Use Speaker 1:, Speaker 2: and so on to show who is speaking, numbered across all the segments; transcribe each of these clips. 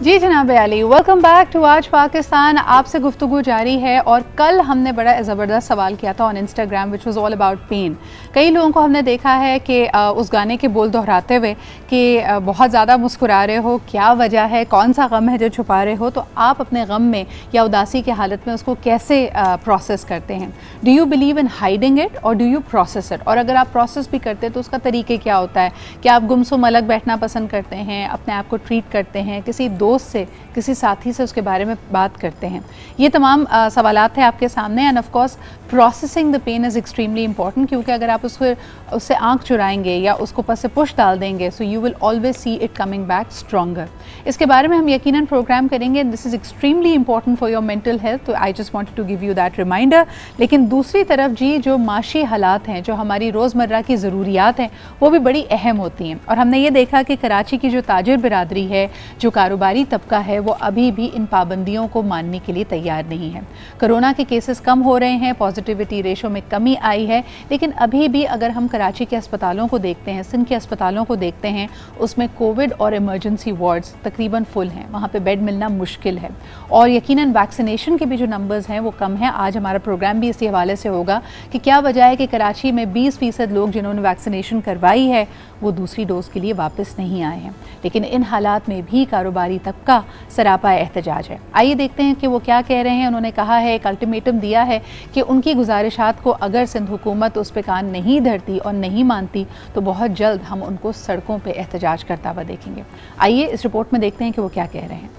Speaker 1: जी जनाब Ali, welcome back to आज पाकिस्तान। आपसे गुफ्तगू जारी है और कल हमने बड़ा ज़बरदस्त सवाल किया था on Instagram which was all about pain. कई लोगों को हमने देखा है कि उस गाने के बोल दोहराते हुए कि बहुत ज़्यादा मुस्कुरा रहे हो, क्या वजह है, कौन सा गम है जो छुपा रहे हो। तो आप अपने गम में या उदासी की हालत में उसको कैसे प्रोसेस करते हैं? Do you believe in hiding it और डू यू प्रोसेस इट? और अगर आप प्रोसेस भी करते हैं तो उसका तरीके क्या होता है? क्या आप गुमसुम अलग बैठना पसंद करते हैं, अपने आप को ट्रीट करते हैं, किसी दोस्त से, किसी साथी से उसके बारे में बात करते हैं? ये तमाम सवालात हैं आपके सामने। And of course processing the pain is extremely important, क्योंकि अगर आप उससे आंख चुराएंगे या उसको ऊपर से पुश डाल देंगे so you will always see it coming back stronger. इसके बारे में हम यकीनन प्रोग्राम करेंगे। This is extremely important for your mental health, तो I just wanted to give you that reminder. लेकिन दूसरी तरफ जी, जो माशी हालात हैं, जो हमारी रोज़मर्रा की ज़रूरियात हैं, वो भी बड़ी अहम होती हैं। और हमने ये देखा कि कराची की जो ताजिर बिरादरी है, जो कारोबारी तबका है, वो अभी भी इन पाबंदियों को मानने के लिए तैयार नहीं है। कोरोना के केसेस कम हो रहे हैं, पॉजिटिविटी रेशो में कमी आई है, लेकिन अभी भी अगर हम कराची के अस्पतालों को देखते हैं, सिंध के अस्पतालों को देखते हैं, उसमें कोविड और इमरजेंसी वार्ड्स तकरीबन फुल हैं, वहाँ पे बेड मिलना मुश्किल है। और यकीनन वैक्सीनेशन के भी जो नंबर्स हैं वो कम हैं। आज हमारा प्रोग्राम भी इसी हवाले से होगा कि क्या वजह है कि कराची में 20% लोग जिन्होंने वैक्सीनेशन करवाई है वो दूसरी डोज के लिए वापस नहीं आए हैं। लेकिन इन हालात में भी कारोबारी तबका सरापा एहतजाज है। आइए देखते हैं कि वो क्या कह रहे हैं। उन्होंने कहा है, एक अल्टीमेटम दिया है कि उनकी गुजारिशात को अगर सिंध हुकूमत उस पर कान नहीं धरती और नहीं मानती तो बहुत जल्द हम उनको सड़कों पर एहतजाज करता हुआ देखेंगे। आइए इस रिपोर्ट में देखते हैं कि वो क्या कह रहे हैं।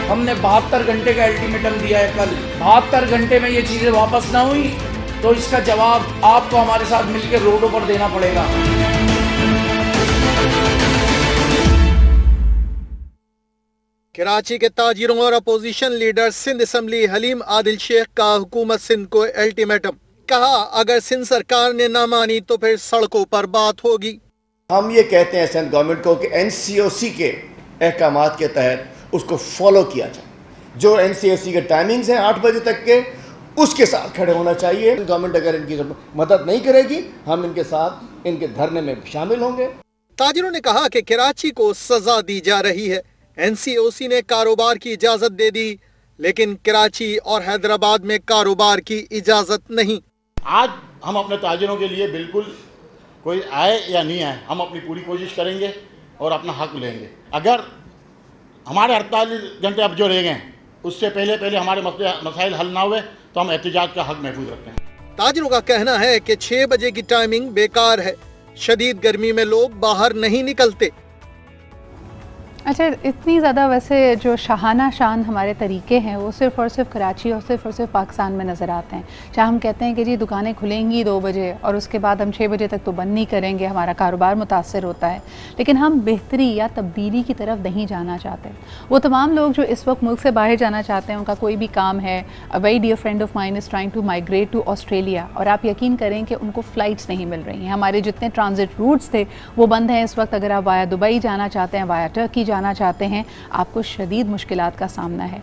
Speaker 2: हमने 72 घंटे का अल्टीमेटम दिया है। कल 72 घंटे में ये चीज़ें वापस ना हुई तो इसका जवाब आपको हमारे साथ मिलकर रोडों पर देना पड़ेगा।
Speaker 3: कराची के ताजिरों और opposition leader Sindh assembly Haleem Adil Sheikh का हुकूमत सिंध को अल्टीमेटम। कहा, अगर सिंध सरकार ने ना मानी तो फिर सड़कों पर बात होगी।
Speaker 4: हम ये कहते हैं सिंध गवर्नमेंट को कि NCOC के अहकामात के तहत उसको फॉलो किया जाए। जो NCOC के टाइमिंग्स हैं 8 बजे तक के, उसके साथ खड़े होना चाहिए। गवर्नमेंट अगर इनकी मदद नहीं करेगी, हम इनके साथ इनके धरने में शामिल होंगे।
Speaker 3: ताजिरों ने कहा कि कराची को सजा दी जा रही है। NCOC ने कारोबार की इजाजत दे दी, लेकिन कराची और हैदराबाद में कारोबार की इजाजत नहीं।
Speaker 5: आज हम अपने ताजिरों के लिए बिल्कुल, कोई आए या नहीं आए, हम अपनी पूरी कोशिश करेंगे और अपना हक लेंगे। अगर हमारे 48 घंटे अब जो रह गए उससे पहले हमारे मसाइल हल ना हुए तो हम एहतजाज का हक महफूज रखते हैं।
Speaker 3: ताजिरों का कहना है कि 6 बजे की टाइमिंग बेकार है। शदीद गर्मी में लोग बाहर नहीं निकलते।
Speaker 1: अच्छा, इतनी ज़्यादा वैसे जो शाहाना शान हमारे तरीके हैं वो सिर्फ़ और सिर्फ कराची और सिर्फ पाकिस्तान में नज़र आते हैं। चाहे हम कहते हैं कि जी दुकानें खुलेंगी 2 बजे और उसके बाद हम 6 बजे तक तो बंद नहीं करेंगे, हमारा कारोबार मुतासर होता है, लेकिन हम बेहतरी या तब्दीली की तरफ नहीं जाना चाहते। वो तमाम लोग जो इस वक्त मुल्क से बाहर जाना चाहते हैं, उनका कोई भी काम है। A very dear friend of mine is trying to migrate to Australia, और आप यकीन करें कि उनको फ़्लाइट्स नहीं मिल रही हैं। हमारे जितने ट्रांजिट रूट्स थे वो बंद हैं इस वक्त। अगर आप वाया दुबई जाना चाहते हैं, वाया टर्की जाना चाहते हैं, आपको शदीद मुश्किलात का सामना है।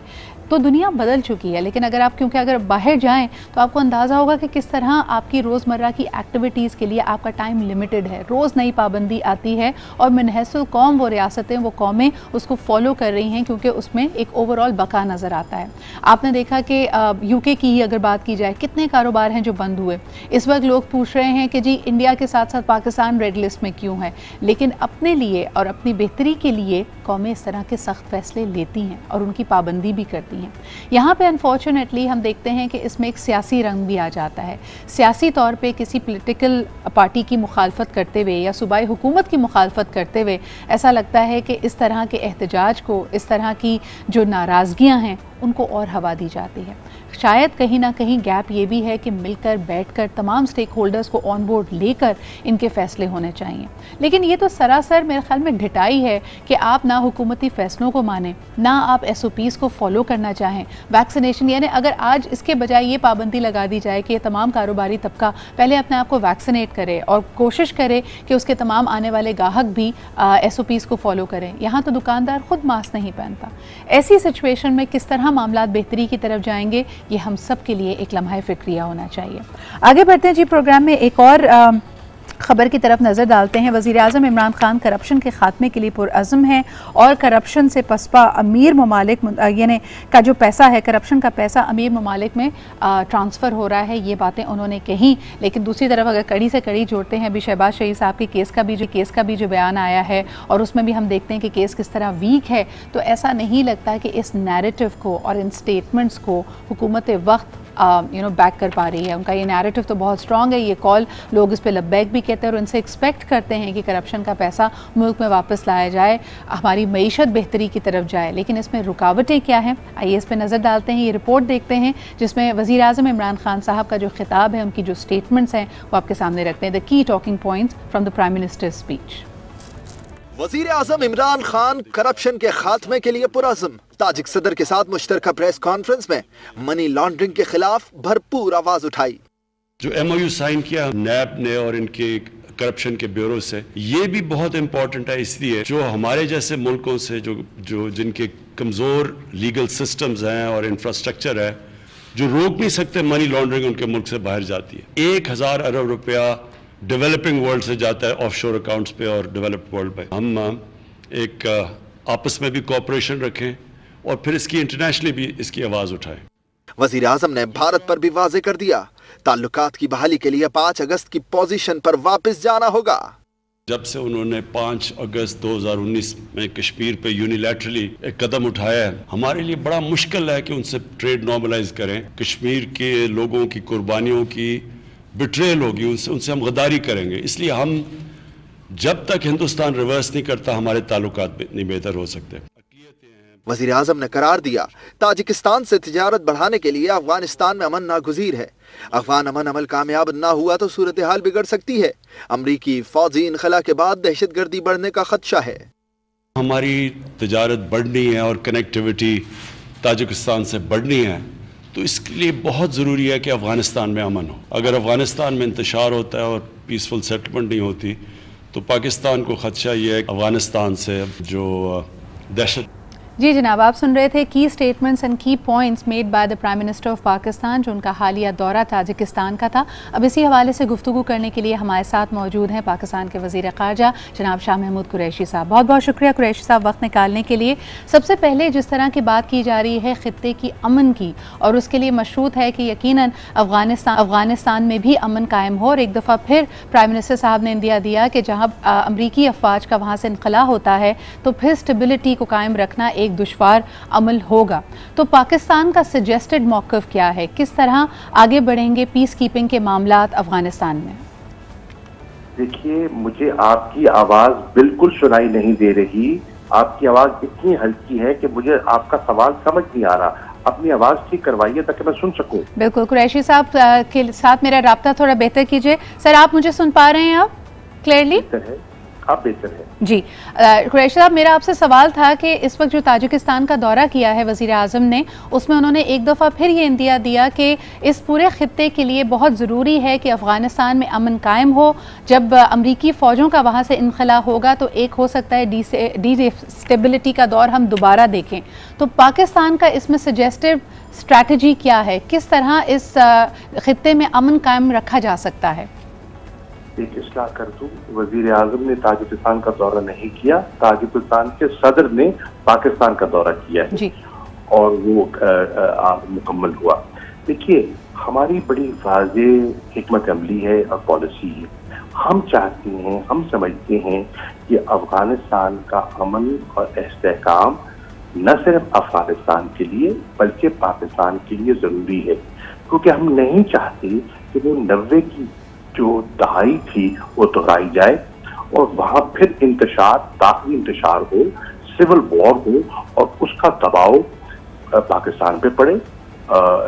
Speaker 1: तो दुनिया बदल चुकी है, लेकिन अगर आप, क्योंकि अगर बाहर जाएं तो आपको अंदाज़ा होगा कि किस तरह आपकी रोज़मर्रा की एक्टिविटीज़ के लिए आपका टाइम लिमिटेड है। रोज़ नई पाबंदी आती है और मनहसुल कौम, वो रियासतें, वो कौमें उसको फॉलो कर रही हैं, क्योंकि उसमें एक ओवरऑल बका नज़र आता है। आपने देखा कि UK की ही अगर बात की जाए, कितने कारोबार हैं जो बंद हुए। इस वक्त लोग पूछ रहे हैं कि जी इंडिया के साथ साथ पाकिस्तान रेड लिस्ट में क्यों है, लेकिन अपने लिए और अपनी बेहतरी के लिए कौमें इस तरह के सख्त फैसले लेती हैं और उनकी पाबंदी भी करती हैं। यहाँ पे अनफॉर्चुनेटली हम देखते हैं कि इसमें एक सियासी रंग भी आ जाता है। सियासी तौर पे किसी पॉलिटिकल पार्टी की मुखालफत करते हुए या सूबाई हुकूमत की मुखालफत करते हुए ऐसा लगता है कि इस तरह के एहतजाज को, इस तरह की जो नाराज़गियाँ हैं, उनको और हवा दी जाती है। शायद कहीं ना कहीं गैप ये भी है कि मिलकर बैठकर तमाम स्टेक होल्डर्स को ऑन बोर्ड लेकर इनके फैसले होने चाहिए। लेकिन ये तो सरासर मेरे ख्याल में ढिठाई है कि आप ना हुकूमती फ़ैसलों को मानें, ना आप SOPs को फॉलो करना चाहें। वैक्सीनेशन, यानी अगर आज इसके बजाय ये पाबंदी लगा दी जाए कि ये तमाम कारोबारी तबका पहले अपने आप को वैक्सीनेट करे और कोशिश करे कि उसके तमाम आने वाले गाहक भी SOPs को फॉलो करें। यहाँ तो दुकानदार ख़ुद मास्क नहीं पहनता। ऐसी सिचुएशन में किस तरह मामलात बेहतरी की तरफ जाएंगे, ये हम सब के लिए एक लम्हा फ़िक्रिया होना चाहिए। आगे बढ़ते हैं जी प्रोग्राम में। एक और खबर की तरफ नज़र डालते हैं। वज़ीर आज़म इमरान खान करप्शन के खात्मे के लिए पुरअज़्म हैं और करप्शन से पसपा अमीर ममालिक यानी का जो पैसा है, करप्शन का पैसा अमीर ममालिक में ट्रांसफ़र हो रहा है, ये बातें उन्होंने कही। लेकिन दूसरी तरफ अगर कड़ी से कड़ी जोड़ते हैं, अभी शहबाज शरीफ साहब के केस का भी जो बयान आया है और उसमें भी हम देखते हैं कि केस किस तरह वीक है, तो ऐसा नहीं लगता कि इस नैरेटिव को और इन स्टेटमेंट्स को हुकूमत वक्त बैक कर पा रही है। उनका ये नैरेटिव तो बहुत स्ट्रॉन्ग है, ये कॉल लोग इस पे लब्बैक भी कहते हैं और उनसे एक्सपेक्ट करते हैं कि करप्शन का पैसा मुल्क में वापस लाया जाए, हमारी मईशत बेहतरी की तरफ जाए। लेकिन इसमें रुकावटें क्या हैं, आइए इस पर नज़र डालते हैं। ये रिपोर्ट देखते हैं जिसमें वज़ीर आज़म इमरान खान साहब का जो खिताब है, उनकी जो स्टेटमेंट्स हैं वो आपके सामने रखते हैं। The key talking points from the prime minister speech.
Speaker 3: वजीर आजम इमरान खान करप्शन के खात्मे के लिए पुरअज़्म। ताजिक सदर के साथ मुश्तरका प्रेस कॉन्फ्रेंस में मनी लॉन्ड्रिंग के खिलाफ भरपूर आवाज उठाई।
Speaker 6: जो MOU साइन किया नैब ने और इनके करप्शन के ब्यूरो से, ये भी बहुत इंपॉर्टेंट है, इसलिए जो हमारे जैसे मुल्कों से जो जिनके कमज़ोर लीगल सिस्टम्स हैं और इंफ्रास्ट्रक्चर है, जो रोक नहीं सकते मनी लॉन्ड्रिंग, उनके मुल्क से बाहर जाती है। 1000 अरब रुपया डेवलपिंग वर्ल्ड से जाता है ऑफशोर अकाउंट्स पे और डेवलप्ड वर्ल्ड पे। हम एक आपस में भी कोऑपरेशन रखें और फिर इसकी इंटरनेशनली भी इसकी आवाज़ उठाएं।
Speaker 3: वजीर आजम ने भारत पर भी वाजे कर दिया, ताल्लुकात की बहाली के लिए 5 अगस्त की पोजीशन पर वापस जाना होगा।
Speaker 6: जब से उन्होंने 5 अगस्त 2019 में कश्मीर पे यूनिलैटरली एक कदम उठाया है, हमारे लिए बड़ा मुश्किल है कि उनसे ट्रेड नॉर्मलाइज करें। कश्मीर के लोगों की कुर्बानियों की बिट्रेल होगी, उनसे हम गद्दारी करेंगे। इसलिए हम जब तक हिंदुस्तान रिवर्स नहीं करता, हमारे ताल्लुकात नहीं बेहतर हो सकते।
Speaker 3: वजीर आजम ने करार दिया, ताजिकिस्तान से तिजारत बढ़ाने के लिए अफगानिस्तान में अमन नागुज़ीर है। अफगान अमन अमल कामयाब ना हुआ तो सूरत हाल बिगड़ सकती है। अमरीकी फौजी इनखला के बाद दहशतगर्दी बढ़ने का खदशा है।
Speaker 6: हमारी तिजारत बढ़नी है और कनेक्टिविटी ताजिकिस्तान से बढ़नी है, तो इसके लिए बहुत ज़रूरी है कि अफ़गानिस्तान में अमन हो। अगर अफ़गानिस्तान में इंतशार होता है और पीसफुल सेटलमेंट नहीं होती, तो पाकिस्तान को ख़दशा ये है अफ़गानिस्तान से जो दहशत।
Speaker 1: जी जनाब, आप सुन रहे थे की स्टेटमेंट्स एंड की points made by the prime minister of Pakistan, जो उनका हालिया दौरा ताजिकिस्तान का था। अब इसी हवाले से गुफ्तगू करने के लिए हमारे साथ मौजूद हैं पाकिस्तान के वज़ीर ख़ारजा जनाब शाह महमूद कुरैशी साहब। बहुत बहुत शुक्रिया कुरैशी साहब वक्त निकालने के लिए। सबसे पहले जिस तरह की बात की जा रही है ख़ित्ते की अमन की, और उसके लिए मशरूत है कि यकीनन अफ़गानिस्तान में भी अमन कायम हो, और एक दफ़ा फिर प्राइम मिनिस्टर साहब ने इंदिया दिया कि जहाँ अमरीकी अफवाज का वहाँ से इनखला होता है तो फिर स्टेबिलिटी को कायम रखना एक दुश्वार अमल होगा। तो पाकिस्तान का सजेस्टेड मौक़िफ़ क्या है, किस तरह आगे बढ़ेंगे पीस कीपिंग के मामलात अफगानिस्तान में?
Speaker 7: देखिए, मुझे आपकी आवाज़ बिल्कुल सुनाई नहीं दे रही। आपकी आवाज़ इतनी हल्की है कि मुझे आपका सवाल समझ नहीं आ रहा। अपनी आवाज़ ठीक करवाइए ताकि मैं सुन सकूं।
Speaker 1: बिल्कुल, कुरैशी साहब के साथ मेरा राब्ता थोड़ा बेहतर कीजिए। सर, आप मुझे सुन पा रहे हैं आप क्लियरली?
Speaker 7: आप बेहतर है
Speaker 1: जी। कुरैशी साहब, मेरा आपसे सवाल था कि इस वक्त जो ताजिकिस्तान का दौरा किया है वज़ीर आज़म ने, उसमें उन्होंने एक दफ़ा फिर ये इंदिया दिया कि इस पूरे ख़ित्ते के लिए बहुत ज़रूरी है कि अफ़गानिस्तान में अमन कायम हो। जब अमरीकी फ़ौजों का वहाँ से इनखला होगा तो एक हो सकता है डिस्टेबिलिटी का दौर हम दोबारा देखें। तो पाकिस्तान का इसमें सजेस्टिव स्ट्रैटेजी क्या है, किस तरह इस ख़ित्ते में अमन कायम रखा जा सकता है?
Speaker 7: एक इस्लाह कर दूं, वजीर आजम ने ताजिकिस्तान का दौरा नहीं किया, ताजिकिस्तान के सदर ने पाकिस्तान का दौरा किया है जी। और वो मुकम्मल हुआ। देखिए, हमारी बड़ी वाज़े हिकमत अमली है और पॉलिसी है। हम चाहते हैं, हम समझते हैं कि अफगानिस्तान का अमन और इस्तेहकाम न सिर्फ अफगानिस्तान के लिए बल्कि पाकिस्तान के लिए ज़रूरी है, क्योंकि हम नहीं चाहते कि वो 90 की जो दहाई थी वो दोहराई जाए और वहाँ फिर इंतशार, दाखिली इंतशार हो, सिविल वॉर हो और उसका दबाव पाकिस्तान पे पड़े,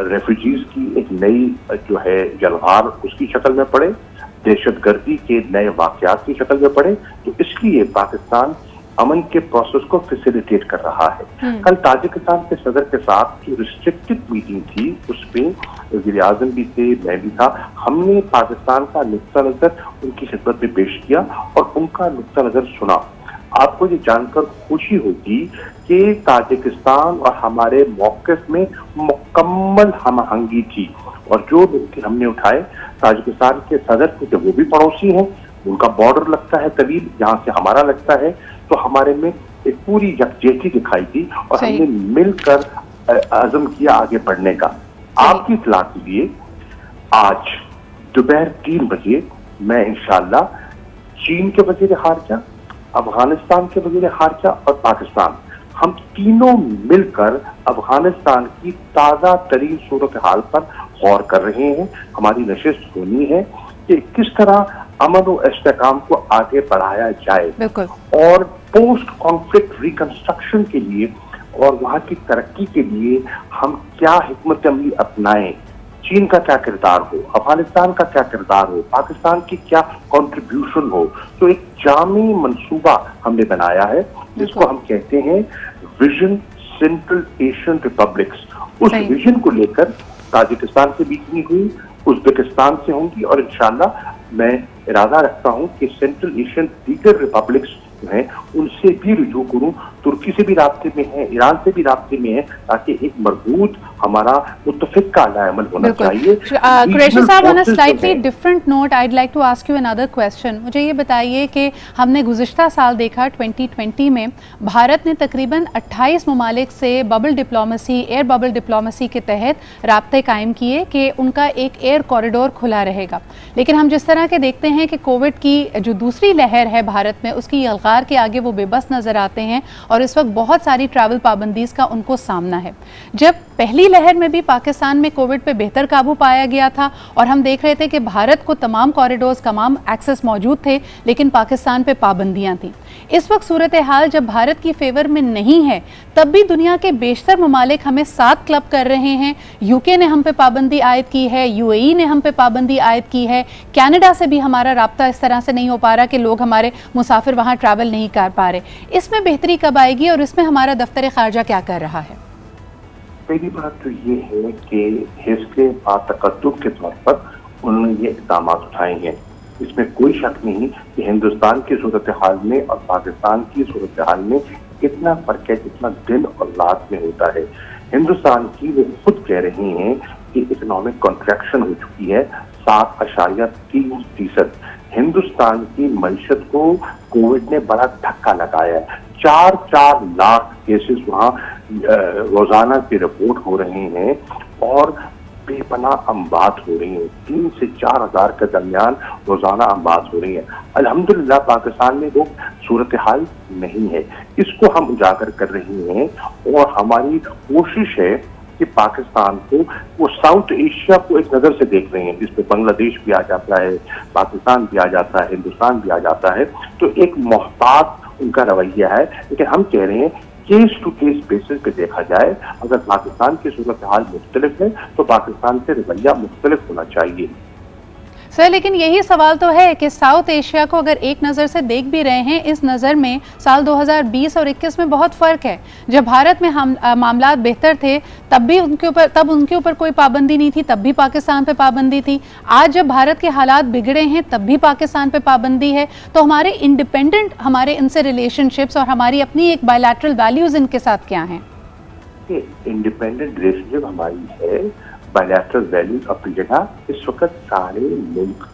Speaker 7: रेफ्यूजीज की एक नई जो है जलहार उसकी शक्ल में पड़े, दहशतगर्दी के नए वाक़यात की शक्ल में पड़े। तो इसलिए पाकिस्तान अमन के प्रोसेस को फैसिलिटेट कर रहा है। कल ताजिकिस्तान के सदर के साथ जो रिस्ट्रिक्टेड मीटिंग थी उसमें वज़ीर आज़म भी थे, मैं भी था। हमने पाकिस्तान का नुक्ता नज़र उनकी खिदमत में पेश किया और उनका नुक्ता नज़र सुना। आपको ये जानकर खुशी होगी कि ताजिकिस्तान और हमारे मौक़िफ़ में मुकम्मल हमआहंगी थी और जो नुक्ते हमने उठाए ताजिकिस्तान के सदर, क्योंकि वो भी पड़ोसी हैं, उनका बॉर्डर लगता है तवील, जहाँ से हमारा लगता है, तो हमारे में एक पूरी यकजहती दिखाई दी और हमने मिलकर अज़म किया आगे बढ़ने का। आपकी इत्तला के लिए आज दोपहर 3 बजे मैं इंशाअल्लाह चीन के वज़ीर खारजा, अफगानिस्तान के वज़ीर खारजा और पाकिस्तान, हम तीनों मिलकर अफगानिस्तान की ताज़ा तरीन सूरत हाल पर गौर कर रहे हैं। हमारी नशिस्त होनी है कि किस तरह अमन और इस्तेहकाम को आगे बढ़ाया जाए और पोस्ट कॉन्फ्लिक्ट रिकंस्ट्रक्शन के लिए और वहाँ की तरक्की के लिए हम क्या हिकमत अमली अपनाएं। चीन का क्या किरदार हो, अफगानिस्तान का क्या किरदार हो, पाकिस्तान की क्या कंट्रीब्यूशन हो। तो एक जामी मंसूबा हमने बनाया है जिसको हम कहते हैं विजन सेंट्रल एशियन रिपब्लिक्स। उस विजन को लेकर ताजिकिस्तान से मीटिंग हुई, उज्बेकिस्तान से होंगी और इंशाअल्लाह मैं इरादा रखता हूं कि सेंट्रल एशियन दीगर रिपब्लिक्स हैं उनसे भी रुजू करूं, तुर्की से भी राब्ते में है, ईरान से भी राब्ते में है, ताकि एक मजबूत हमारा मुत्तफिक का अमल होना चाहिए।
Speaker 1: Qureshi sahab, on a slightly different note I would like to ask you another question. मुझे ये बताइए कि हमने गुज़िश्ता साल देखा 2020 में भारत ने तकरीबन 28 ममालिक से bubble diplomacy, air bubble diplomacy के तहत राब्ते कायम किए कि उनका एक एयर कॉरिडोर खुला रहेगा। लेकिन हम जिस तरह के देखते हैं कि कोविड की जो दूसरी लहर है भारत में, उसकी यलगार के आगे वो बेबस नज़र आते हैं और इस वक्त बहुत सारी ट्रैवल पाबंदीज़ का उनको सामना है। जब पहली लहर में भी पाकिस्तान में कोविड पे बेहतर काबू पाया गया था और हम देख रहे थे कि भारत को तमाम कॉरिडोर्स, तमाम एक्सेस मौजूद थे, लेकिन पाकिस्तान पे पाबंदियां थी। इस वक्त सूरत हाल जब भारत की फेवर में नहीं है, तब भी दुनिया के बेशतर ममालिक हमें साथ क्लब कर रहे हैं। यूके ने हम पे पाबंदी आयद की है, यूएई ने हम पे पाबंदी आयद की है, कनाडा से भी हमारा राब्ता इस तरह से नहीं हो पा रहा कि लोग हमारे मुसाफिर वहाँ ट्रैवल नहीं कर पा रहे। इसमें बेहतरी कब आएगी और इसमें हमारा दफ्तर खारजा क्या कर रहा है?
Speaker 7: पहली बात तो ये है कि हिस्से बातकद्दुम के तौर पर उन्होंने ये इक़दाम उठाए हैं। इसमें कोई शक नहीं कि हिंदुस्तान की सूरत हाल में और पाकिस्तान की सूरत हाल में कितना फ़र्क है, कितना दिन और रात में होता है। हिंदुस्तान की वो खुद कह रही हैं कि इकोनॉमिक कॉन्ट्रैक्शन हो चुकी है 7.3%। हिंदुस्तान की मईशत को कोविड ने बड़ा धक्का लगाया है। 4 लाख केसेस वहाँ रोजाना की रिपोर्ट हो रहे हैं और बेपनाह अमवात हो रही हैं। 3 से 4 हज़ार के दरमियान रोजाना अमवात हो रही है। अल्हम्दुलिल्लाह पाकिस्तान में वो सूरत हाल नहीं है, इसको हम उजागर कर रहे हैं और हमारी कोशिश है कि पाकिस्तान को, वो साउथ एशिया को एक नज़र से देख रहे हैं, जिसमें बांग्लादेश भी आ जाता है, पाकिस्तान भी आ जाता है, हिंदुस्तान भी आ जाता है। तो एक मोहतात उनका रवैया है, लेकिन हम कह रहे हैं केस टू केस बेसिस पे देखा जाए। अगर पाकिस्तान की सूरत हाल मुख्तलिफ है तो पाकिस्तान से रवैया मुख्तलिफ होना चाहिए।
Speaker 1: सर, लेकिन यही सवाल तो है कि साउथ एशिया को अगर एक नज़र से देख भी रहे हैं, इस नज़र में साल 2020 और 21 में बहुत फ़र्क है। जब भारत में मामलात बेहतर थे तब उनके ऊपर कोई पाबंदी नहीं थी, तब भी पाकिस्तान पे पाबंदी थी। आज जब भारत के हालात बिगड़े हैं तब भी पाकिस्तान पे पाबंदी है। तो हमारे इंडिपेंडेंट हमारे इनसे रिलेशनशिप्स और हमारी अपनी एक बायलैटरल वैल्यूज़ इनके साथ क्या हैं?
Speaker 7: इंडिपेंडेंट रिलेशनशिप हमारी है, बायलैटरल वैल्यूज अपनी जगह। इस वक्त सारे मुल्क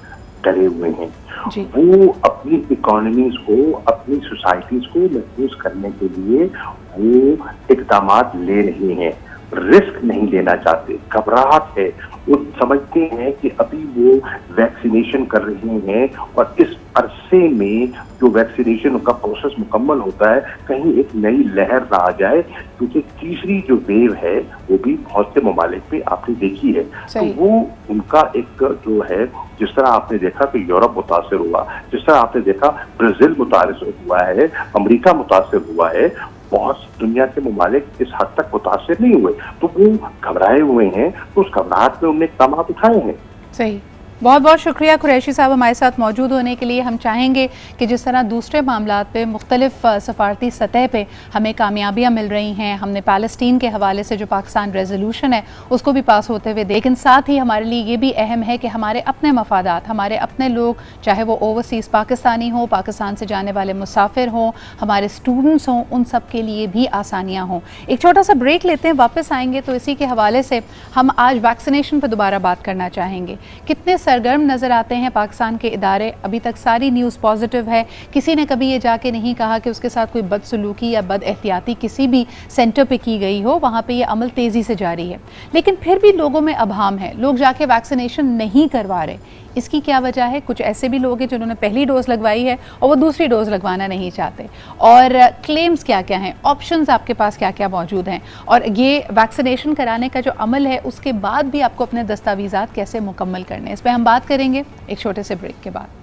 Speaker 7: डरे हुए हैं, वो अपनी इकोनॉमीज को, अपनी सोसाइटीज को महफूज करने के लिए वो इकदाम ले रहे हैं, रिस्क नहीं लेना चाहते, घबराहट है। वो समझते हैं कि अभी वो वैक्सीनेशन कर रहे हैं और इस अरसे में जो वैक्सीनेशन का प्रोसेस मुकम्मल होता है, कहीं एक नई लहर ना आ जाए, क्योंकि तीसरी जो वेव है वो भी बहुत से ममालिक पे आपने देखी है। तो वो उनका एक जो है, जिस तरह आपने देखा कि यूरोप मुतासर हुआ, जिस तरह आपने देखा ब्राजील मुतासर हुआ है, अमेरिका मुतासर हुआ है, बहुत दुनिया के ममालिक इस हद तक मुतासर नहीं हुए, तो वो घबराए हुए हैं। तो उस घबराहट में उन्होंने इक़दाम उठाए हैं।
Speaker 1: सही, बहुत बहुत शुक्रिया कुरैशी साहब हमारे साथ मौजूद होने के लिए। हम चाहेंगे कि जिस तरह दूसरे मामलात पे मुख्तलिफ सफारती सतह पे हमें कामयाबियाँ मिल रही हैं, हमने पैलेस्टीन के हवाले से जो पाकिस्तान रेजोल्यूशन है उसको भी पास होते हुए, लेकिन साथ ही हमारे लिए ये भी अहम है कि हमारे अपने मफादात, हमारे अपने लोग, चाहे वो ओवरसीज़ पाकिस्तानी हों, पाकिस्तान से जाने वाले मुसाफिर हों, हमारे स्टूडेंट्स हों, उन सब के लिए भी आसानियाँ हों। एक छोटा सा ब्रेक लेते हैं, वापस आएंगे तो इसी के हवाले से हम आज वैक्सीनेशन पर दोबारा बात करना चाहेंगे। कितने सरगर्म नज़र आते हैं पाकिस्तान के इदारे। अभी तक सारी न्यूज़ पॉजिटिव है, किसी ने कभी ये जाके नहीं कहा कि उसके साथ कोई बदसलूकी या बद एहतियाती किसी भी सेंटर पे की गई हो। वहाँ पे ये अमल तेज़ी से जारी है, लेकिन फिर भी लोगों में अभाम है, लोग जाके वैक्सीनेशन नहीं करवा रहे। इसकी क्या वजह है? कुछ ऐसे भी लोग हैं जिन्होंने पहली डोज लगवाई है और वो दूसरी डोज लगवाना नहीं चाहते। और क्लेम्स क्या क्या हैं, ऑप्शंस आपके पास क्या क्या मौजूद हैं, और ये वैक्सीनेशन कराने का जो अमल है उसके बाद भी आपको अपने दस्तावेज़ात कैसे मुकम्मल करने हैं, इस पर हम बात करेंगे एक छोटे से ब्रेक के बाद।